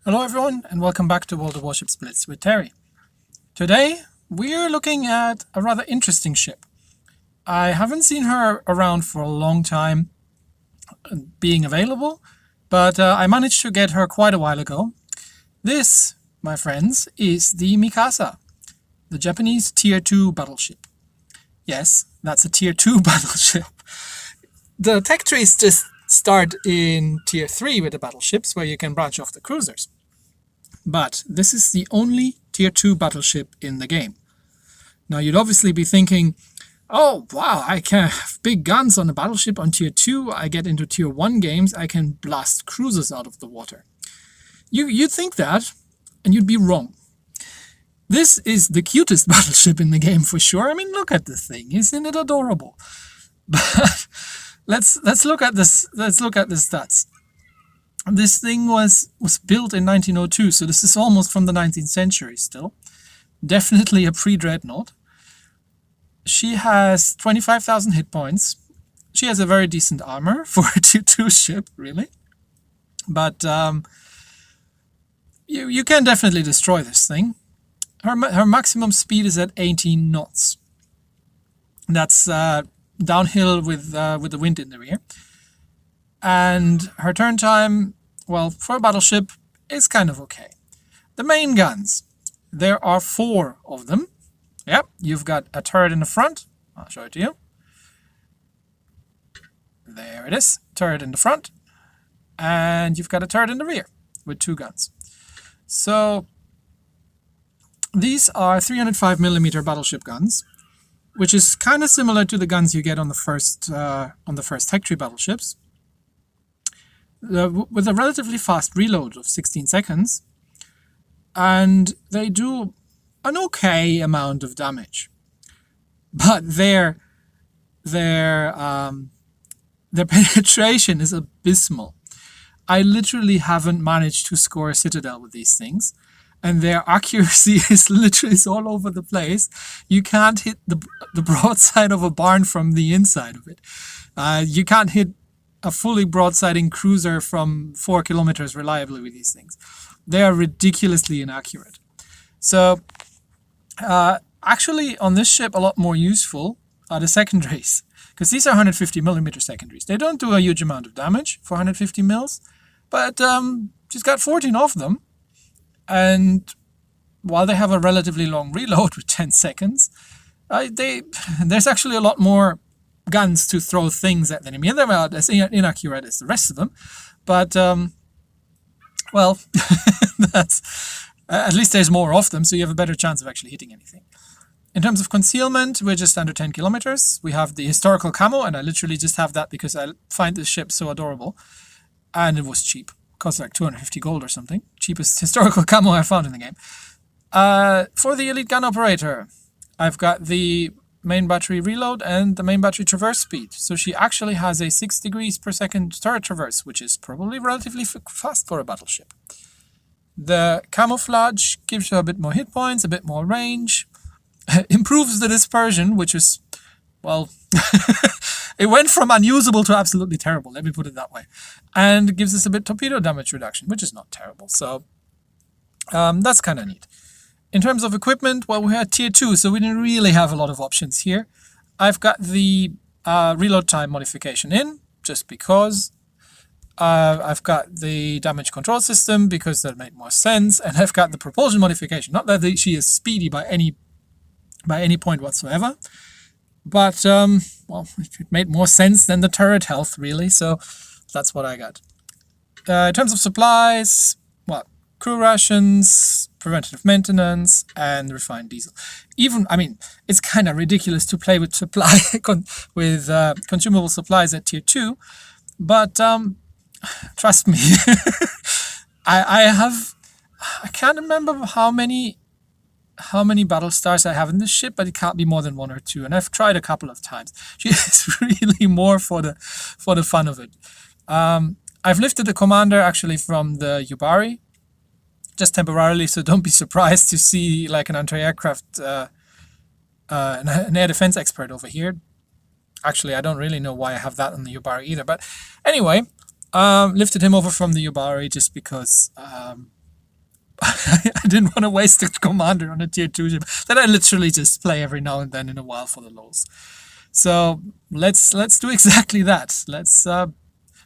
Hello everyone and welcome back to World of Warships Blitz with Terry. Today we're looking at a rather interesting ship. I haven't seen her around for a long time being available, but I managed to get her quite a while ago. This, my friends, is the Mikasa, the Japanese Tier 2 battleship. Yes, that's a Tier 2 battleship. The tech trees just start in Tier 3 with the battleships, where you can branch off the cruisers. But this is the only Tier 2 battleship in the game. Now you'd obviously be thinking, oh wow, I can have big guns on a battleship on Tier 2, I get into Tier 1 games, I can blast cruisers out of the water. You'd think that, and you'd be wrong. This is the cutest battleship in the game for sure. I mean, look at the thing, isn't it adorable? But let's look at this. Let's look at the stats. This thing was built in 1902, so this is almost from the 19th century still. Definitely a pre-dreadnought. She has 25,000 hit points. She has a very decent armor for a Tier 2 ship, really. But you can definitely destroy this thing. Her maximum speed is at 18 knots. That's downhill with the wind in the rear. And her turn time, well, for a battleship, is kind of okay. The main guns, there are 4 of them. Yep, you've got a turret in the front. I'll show it to you. There it is, turret in the front. And you've got a turret in the rear with 2 guns. So these are 305mm battleship guns, which is kind of similar to the guns you get on the first tech tree battleships. With a relatively fast reload of 16 seconds, and they do an okay amount of damage, but their penetration is abysmal. I literally haven't managed to score a citadel with these things, and their accuracy is literally all over the place. You can't hit the broadside of a barn from the inside of it. You can't hit a fully broadsiding cruiser from 4 kilometers reliably with these things. They are ridiculously inaccurate. So actually on this ship a lot more useful are the secondaries, because these are 150mm secondaries. They don't do a huge amount of damage for 150 mils, but she's got 14 of them, and while they have a relatively long reload with 10 seconds, there's actually a lot more guns to throw things at the enemy. They're not as inaccurate as the rest of them, but well, that's at least there's more of them, so you have a better chance of actually hitting anything. In terms of concealment, we're just under 10 kilometers. We have the historical camo, and I literally just have that because I find this ship so adorable, and it was cheap. It cost like 250 gold or something. Cheapest historical camo I found in the game. For the elite gun operator, I've got the main battery reload and the main battery traverse speed. So she actually has a 6 degrees per second turret traverse, which is probably relatively fast for a battleship. The camouflage gives her a bit more hit points, a bit more range, improves the dispersion, which is, well, it went from unusable to absolutely terrible, let me put it that way, and gives us a bit torpedo damage reduction, which is not terrible. So that's kind of neat. In terms of equipment, well, we had Tier 2, so we didn't really have a lot of options here. I've got the reload time modification in, just because. I've got the damage control system, because that made more sense. And I've got the propulsion modification. Not that she is speedy by any point whatsoever. But, well, it made more sense than the turret health, really. So that's what I got. In terms of supplies, well, crew rations, preventative maintenance, and refined diesel. Even, I mean, it's kind of ridiculous to play with consumable supplies at Tier 2, but trust me, I can't remember how many battle stars I have in this ship, but it can't be more than 1 or 2, and I've tried a couple of times. It's really more for the fun of it. I've lifted the commander actually from the Yubari, just temporarily, so don't be surprised to see like an anti-aircraft, an air defense expert over here. Actually, I don't really know why I have that on the Yubari either, but anyway, lifted him over from the Yubari just because I didn't want to waste a commander on a tier 2 ship that I literally just play every now and then in a while for the lulz. So let's do exactly that. Let's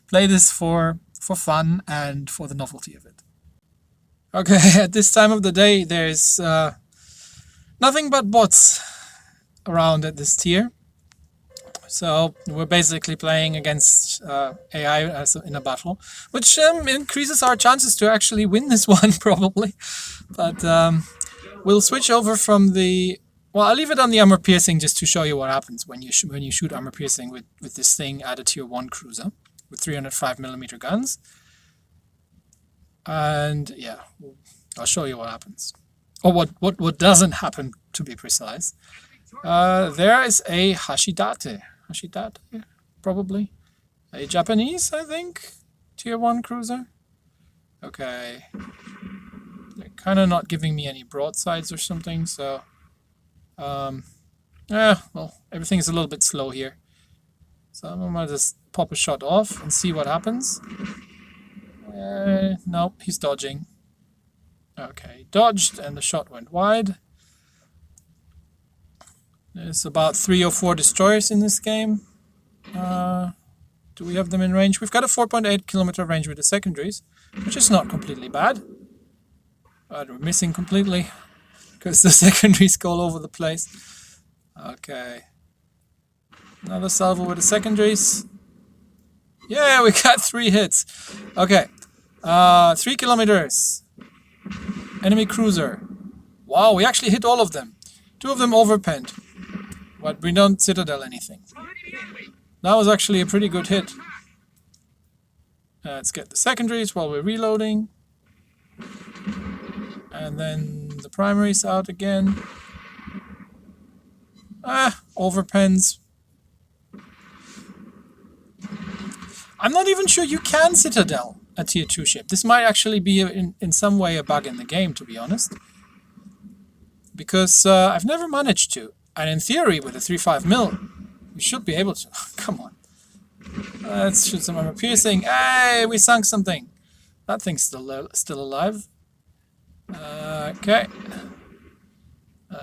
play this for fun and for the novelty of it. Okay, at this time of the day, there's nothing but bots around at this tier. So we're basically playing against AI as in a battle, which increases our chances to actually win this one probably. But we'll switch over from the... Well, I'll leave it on the armor piercing just to show you what happens when you shoot armor piercing with this thing at a tier 1 cruiser with 305mm guns. And yeah, I'll show you what happens. Or what doesn't happen, to be precise. There is a Hashidate, probably. A Japanese, I think, tier 1 cruiser. Okay. They're kind of not giving me any broadsides or something, so... well, everything's a little bit slow here. So I'm gonna just pop a shot off and see what happens. Nope, he's dodging. Okay, dodged and the shot went wide. There's about 3 or 4 destroyers in this game. Do we have them in range? We've got a 4.8 kilometer range with the secondaries, which is not completely bad. But we're missing completely because the secondaries go all over the place. Okay. Another salvo with the secondaries. Yeah, we got 3 hits. Okay. 3 kilometers. Enemy cruiser. Wow, we actually hit all of them. 2 of them overpenned. But we don't citadel anything. That was actually a pretty good hit. Let's get the secondaries while we're reloading. And then the primaries out again. Overpens. I'm not even sure you can citadel a tier 2 ship. This might actually be in some way a bug in the game, to be honest. Because I've never managed to. And in theory, with a 3.5mm, we should be able to. Come on. Let's shoot some armor piercing. Hey, we sunk something. That thing's still alive. Okay.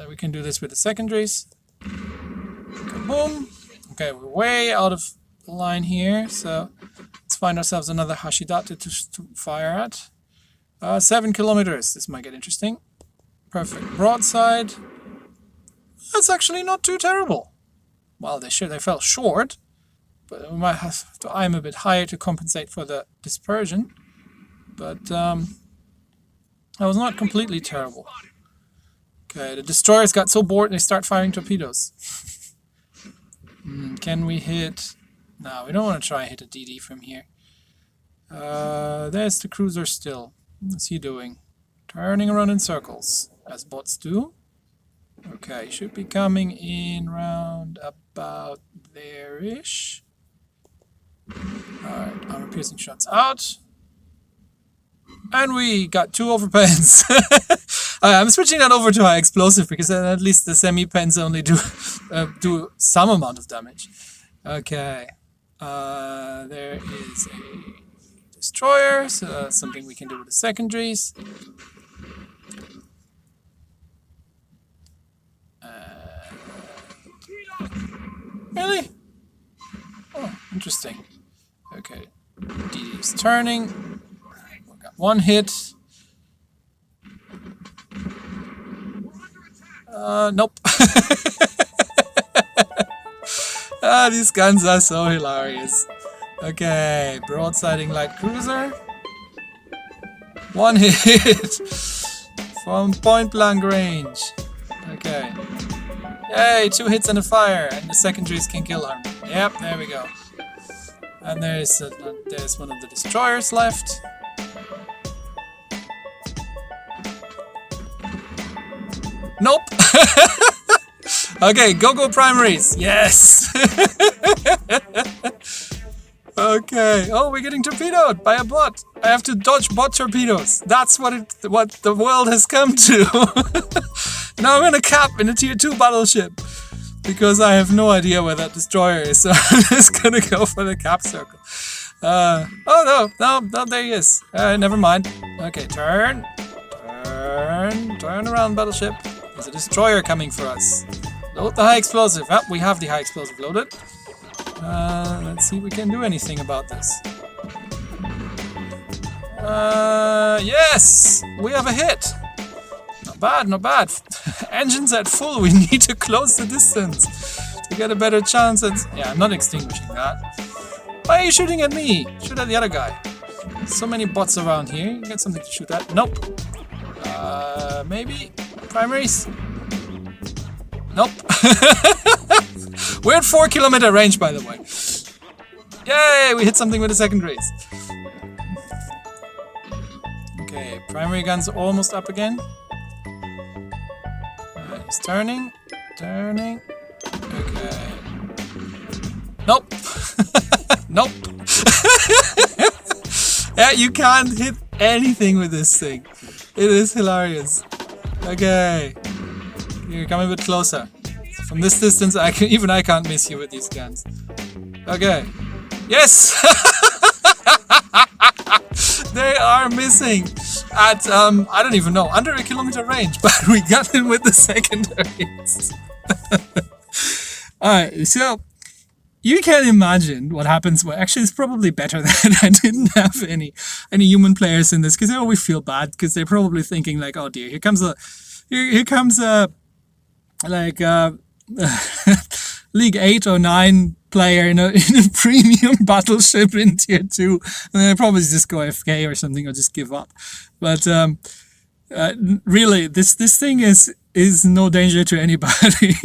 We can do this with the secondaries. Kaboom. Okay, we're way out of the line here, so let's find ourselves another Hashidate to fire at. 7 kilometers. This might get interesting. Perfect broadside. That's actually not too terrible. Well, they fell short, but we might have to aim a bit higher to compensate for the dispersion. But that was not completely terrible. Okay, the destroyers got so bored they start firing torpedoes. Can we hit... No, we don't want to try and hit a DD from here. There's the cruiser still. What's he doing? Turning around in circles, as bots do. Okay, should be coming in round about there-ish. Alright, armor piercing shots out. And we got 2 overpens. I'm switching that over to high explosive because then at least the semi-pens only do some amount of damage. Okay. There is a destroyer, so that's something we can do with the secondaries. Really? Oh, interesting. Okay. DD is turning. We got 1 hit. Nope. These guns are so hilarious. Okay, broadsiding light cruiser. 1 hit from point blank range. Okay. Yay, 2 hits and a fire, and the secondaries can kill her. Yep, there we go. And there's one of the destroyers left. Nope. Okay, go primaries. Yes. Okay. Oh, we're getting torpedoed by a bot. I have to dodge bot torpedoes. That's what the world has come to. Now I'm gonna cap in a tier 2 battleship because I have no idea where that destroyer is. So I'm just gonna go for the cap circle. Oh no, there he is. Never mind. Okay, turn. Turn around, battleship. There's a destroyer coming for us. Load the high explosive. Ah, we have the high explosive loaded. Let's see if we can do anything about this. Yes! We have a hit! Not bad, not bad. Engines at full, we need to close the distance to get a better chance at... Yeah, I'm not extinguishing that. Why are you shooting at me? Shoot at the other guy. So many bots around here. You get something to shoot at. Nope. Maybe primaries? Nope. We're at 4-kilometer range, by the way. Yay! We hit something with the secondaries. Okay, primary guns almost up again. He's turning. Turning. Okay. Nope. Nope. Yeah, you can't hit anything with this thing. It is hilarious. Okay. You're coming a bit closer. From this distance, I can't miss you with these guns. Okay. Yes! They are missing at, I don't even know, under 1-kilometer range, but we got them with the secondaries. Alright, so you can imagine what happens. Well, actually, it's probably better that I didn't have any human players in this, because they always feel bad, because they're probably thinking like, oh dear, here comes a League 8 or 9 player in a premium battleship in tier 2, and they'll probably just go AFK or something, or just give up. But really, this thing is no danger to anybody.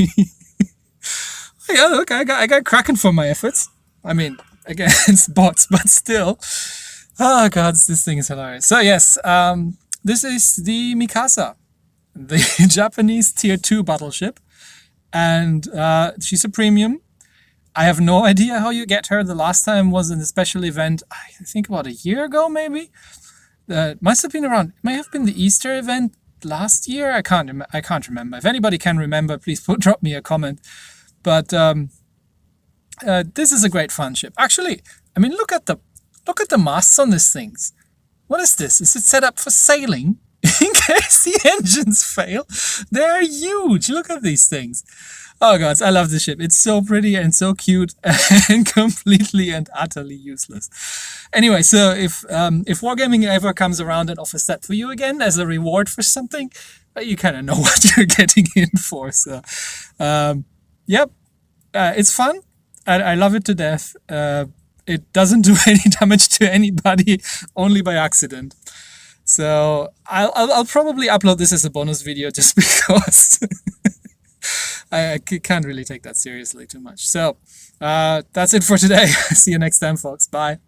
Yeah, look, I got Kraken for my efforts. I mean, against bots, but still. Oh god, this thing is hilarious. So yes, this is the Mikasa, the Japanese tier 2 battleship, and she's a premium. I have no idea how you get her. The last time was in a special event, I think about a year ago, maybe. Must have been around. It may have been the Easter event last year. I can't remember. If anybody can remember, please drop me a comment. But this is a great fun ship. Actually, I mean, look at the masts on these things. What is this? Is it set up for sailing? In case the engines fail? They're huge. Look at these things. Oh god, I love this ship. It's so pretty and so cute and completely and utterly useless. Anyway, so if Wargaming ever comes around and offers that for you again as a reward for something, you kind of know what you're getting in for. So, yep, it's fun. I love it to death. It doesn't do any damage to anybody, only by accident. So I'll probably upload this as a bonus video just because I can't really take that seriously too much. So that's it for today. See you next time, folks. Bye.